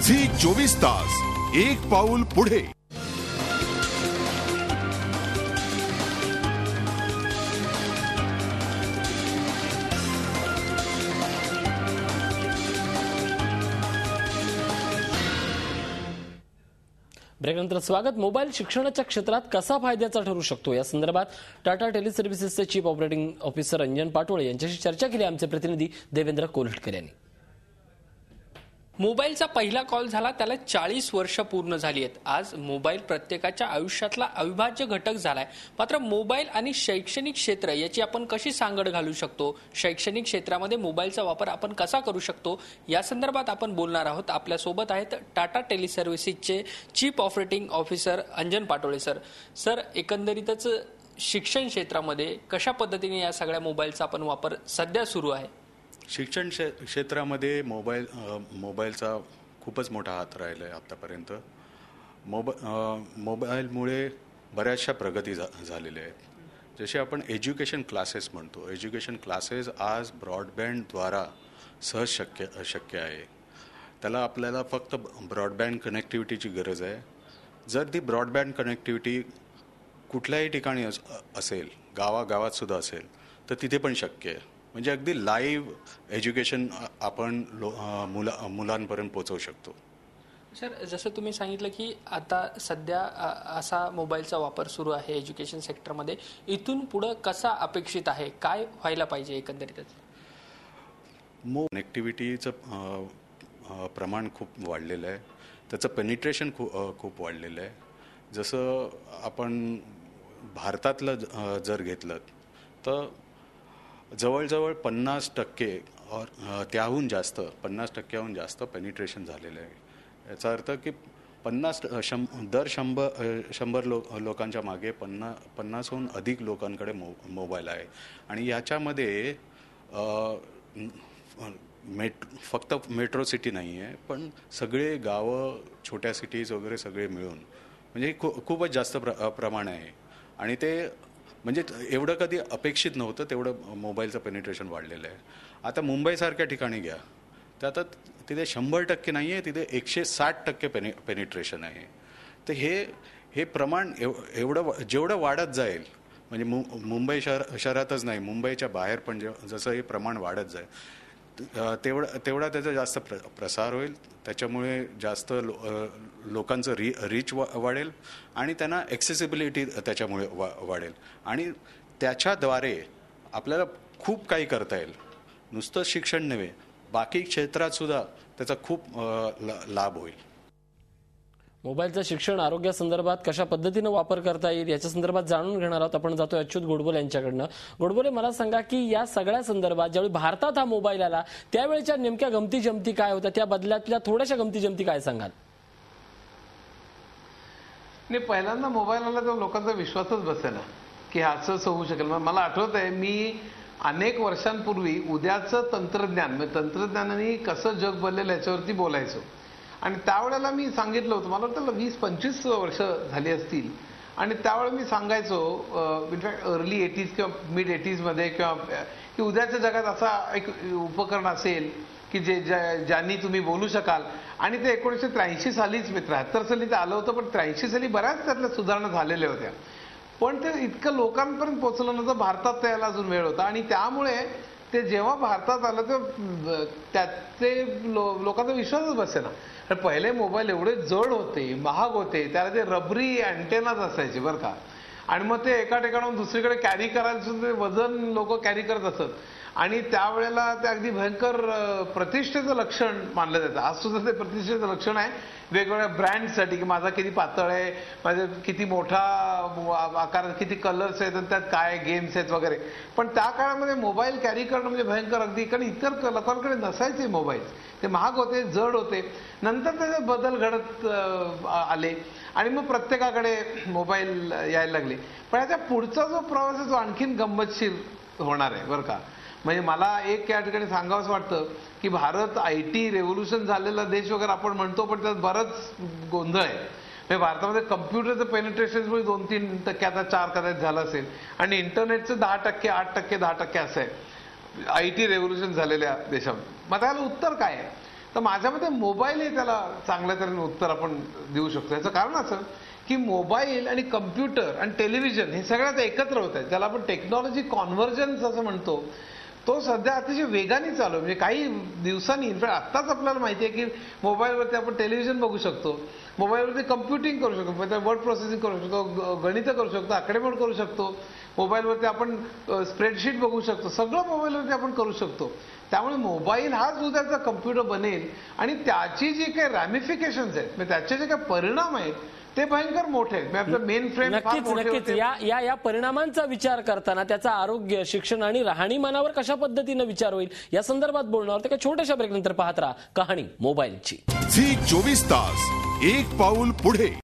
Zee 24 तास, एक पाऊल पुढे. ब्रेकनंतर स्वागत. मोबाईल शिक्षणाच्या क्षेत्रात कसा फायद्याचा ठरू शकतो या संदर्भात टाटा टेलिसर्व्हिसेसचे चीफ ऑपरेटिंग ऑफिसर अंजन पाटोळे यांच्याशी चर्चा केली आमचे प्रतिनिधी देवेंद्र कोल्हटकर यांनी. मोबाईलचा पहिला कॉल झाला त्याला 40 वर्ष पूर्ण झाली आहेत. आज मोबाईल प्रत्येकाच्या आयुष्यातला अविभाज्य घटक झालाय. मात्र मोबाईल आणि शैक्षणिक क्षेत्र याची आपण कशी सांगड घालू शकतो, शैक्षणिक क्षेत्रामध्ये मोबाईलचा वापर आपण कसा करू शकतो या संदर्भात आपण बोलणार आहोत. आपल्या सोबत आहेत टाटा टेलिसर्व्हिसेसचे चीफ ऑपरेटिंग ऑफिसर अंजन पाटोळे सर. सर, एकंदरीतच शिक्षण क्षेत्रामध्ये कशा पद्धतीने या सगळ्या मोबाईलचा आपण वापर सध्या सुरू आहे? शिक्षण क्षेत्रामध्ये मोबाईलचा खूपच मोठा हात राहिला आहे आत्तापर्यंत. मोबाईलमुळे बऱ्याचशा प्रगती झालेल्या आहेत. जसे आपण एज्युकेशन क्लासेस म्हणतो, एज्युकेशन क्लासेस आज ब्रॉडबँडद्वारा सहज शक्य आहे. त्याला आपल्याला फक्त ब्रॉडबँड कनेक्टिव्हिटीची गरज आहे. जर ती ब्रॉडबँड कनेक्टिव्हिटी कुठल्याही ठिकाणी असेल, गावागावात सुद्धा असेल, तर तिथे पण शक्य आहे. म्हणजे अगदी लाईव्ह एज्युकेशन आपण मुलांपर्यंत पोहोचवू शकतो. सर, जसं तुम्ही सांगितलं की आता सध्या असा मोबाईलचा वापर सुरू आहे एज्युकेशन सेक्टरमध्ये, इथून पुढं कसा अपेक्षित आहे, काय व्हायला पाहिजे एकंदरीतच? कनेक्टिव्हिटीचं प्रमाण खूप वाढलेलं आहे, त्याचं पेनिट्रेशन खूप वाढलेलं आहे. जसं आपण भारतातलं जर घेतलं तर जवळजवळ 50% त्याहून जास्त 50%हून जास्त पेनिट्रेशन झालेलं आहे. याचा अर्थ की दर 100 लोकांच्या मागे 50हून अधिक लोकांकडे मोबाईल आहे. आणि याच्यामध्ये फक्त मेट्रो सिटी नाही आहे, पण सगळे गावं, छोट्या सिटीज वगैरे सगळे मिळून म्हणजे खूपच जास्त प्रमाण आहे. आणि ते म्हणजे एवढं कधी अपेक्षित नव्हतं, तेवढं मोबाईलचं पेनिट्रेशन वाढलेलं आहे. आता मुंबईसारख्या ठिकाणी घ्या, तर आता तिथे 100% नाही आहे, तिथे 160% पेनिट्रेशन आहे. तर हे प्रमाण जेवढं वाढत जाईल, म्हणजे मुंबई शहरातच नाही, मुंबईच्या बाहेर पण जसं हे प्रमाण वाढत जाईल तेवढा त्याचा जास्त प्रसार होईल. त्याच्यामुळे जास्त लोकांचं रीच वाढेल आणि त्यांना ॲक्सेसिबिलिटी त्याच्यामुळे वाढेल. आणि त्याच्याद्वारे आपल्याला खूप काही करता येईल. नुसतं शिक्षण नव्हे, बाकी क्षेत्रात सुद्धा त्याचा खूप लाभ होईल. मोबाईलचं शिक्षण, आरोग्यासंदर्भात कशा पद्धतीनं वापर करता येईल याच्या संदर्भात जाणून घेणार आहोत. आपण जातोय अच्युत गोडबोले यांच्याकडनं. गोडबोले, मला सांगा की या सगळ्या संदर्भात ज्यावेळी भारतात हा मोबाईल आला त्यावेळेच्या नेमक्या गमती जमती काय होत्या, त्या बदल्यातल्या थोड्याशा गमती जमती काय सांगाल? नाही, पहिल्यांदा मोबाईल आला तर लोकांचा विश्वासच बसेना की असं होऊ शकेल. मला आठवत आहे, मी अनेक वर्षांपूर्वी उद्याचं तंत्रज्ञानाने कसं जग बदलेल याच्यावरती बोलायचो. आणि त्यावेळेला मी सांगितलं होतं, मला वाटतं 20-25 वर्ष झाली असतील, आणि त्यावेळेला मी सांगायचो इनफॅक्ट अर्ली 80s किंवा मिड 80s मध्ये की उद्याच्या जगात असा एक उपकरण असेल की ज्यांनी तुम्ही बोलू शकाल. आणि ते 1983 सालीच, 73 साली ते आलं होतं, पण 83 साली बऱ्याच त्यातल्या सुधारणा झालेल्या होत्या. पण ते इतकं लोकांपर्यंत पोहोचलं नव्हतं, भारतात त्याला अजून वेळ होता. आणि त्यामुळे ते जेव्हा भारतात आलं तर त्याचे लोकांचा विश्वासच बसेना. पहिले मोबाईल एवढे जड होते, महाग होते, त्याला ते रबरी अँटेनाच असायचे बरं का. आणि मग ते एका ठिकाणाहून दुसरीकडे कॅरी करायचं, ते वजन लोक कॅरी करत असत. आणि त्यावेळेला ते अगदी भयंकर प्रतिष्ठेचं लक्षण मानलं जातं. आज सुद्धा ते प्रतिष्ठेचं लक्षण आहे वेगवेगळ्या ब्रँडसाठी, की माझा किती पातळ आहे, माझा किती मोठा आकार, किती कलर्स आहेत, आणि त्यात काय गेम्स आहेत वगैरे. पण त्या काळामध्ये मोबाईल कॅरी करणं म्हणजे भयंकर अगदी, कारण इतर लोकांकडे नसायचे मोबाईल, ते महाग होते, जड होते. नंतर त्याचे बदल घडत आले आणि मग प्रत्येकाकडे मोबाईल यायला लागले. पण याच्या पुढचा जो प्रवास आहे तो आणखीन गंमतशीर होणार आहे बरं का. म्हणजे मला एक या ठिकाणी सांगावंच वाटतं की भारत IT रेव्होल्युशन झालेला देश वगैरे आपण म्हणतो, पण त्यात बरंच गोंधळ आहे. म्हणजे भारतामध्ये कम्प्युटरचं पेनिट्रेशन 2-3% आता 4 कदाचित झालं असेल, आणि इंटरनेटचं 10%, 8%, 10% असं आहे IT रेव्होल्युशन झालेल्या देशामध्ये. मग त्याला उत्तर काय आहे? तर माझ्या मते मोबाईल हे त्याला चांगल्या तऱ्हेने उत्तर आपण देऊ शकतो. याचं कारण असं की मोबाईल आणि कम्प्युटर आणि टेलिव्हिजन हे सगळ्यात एकत्र होत आहे. ज्याला आपण टेक्नॉलॉजी कॉन्व्हर्जन्स असं म्हणतो, तो सध्या अतिशय वेगाने चालू आहे. म्हणजे काही दिवसांनी, इनफॅक्ट आत्ताच आपल्याला माहिती आहे की मोबाईलवरती आपण टेलिव्हिजन बघू शकतो, मोबाईलवरती कम्प्युटिंग करू शकतो, वर्ड प्रोसेसिंग करू शकतो, गणितं करू शकतो, आकडेमोड करू शकतो, मोबाईलवरती आपण स्प्रेडशीट बघू शकतो, सगळं मोबाईलवरती आपण करू शकतो. त्यामुळे मोबाईल हाच उद्याचा कम्प्युटर बनेल आणि त्याची जी काही रॅमिफिकेशन्स आहेत, म्हणजे त्याचे जे काही परिणाम आहेत ते भयंकर मोठे आहेत. आपलं मेन फ्रेम नक्कीच या परिणामांचा विचार करताना त्याचा आरोग्य, शिक्षण आणि राहणीमानावर कशा पद्धतीनं विचार होईल या संदर्भात बोलणार आहोत. एका छोट्याशा ब्रेक नंतर पाहत राहा कहाणी मोबाईलची. झी 24 तास, एक पाऊल पुढे.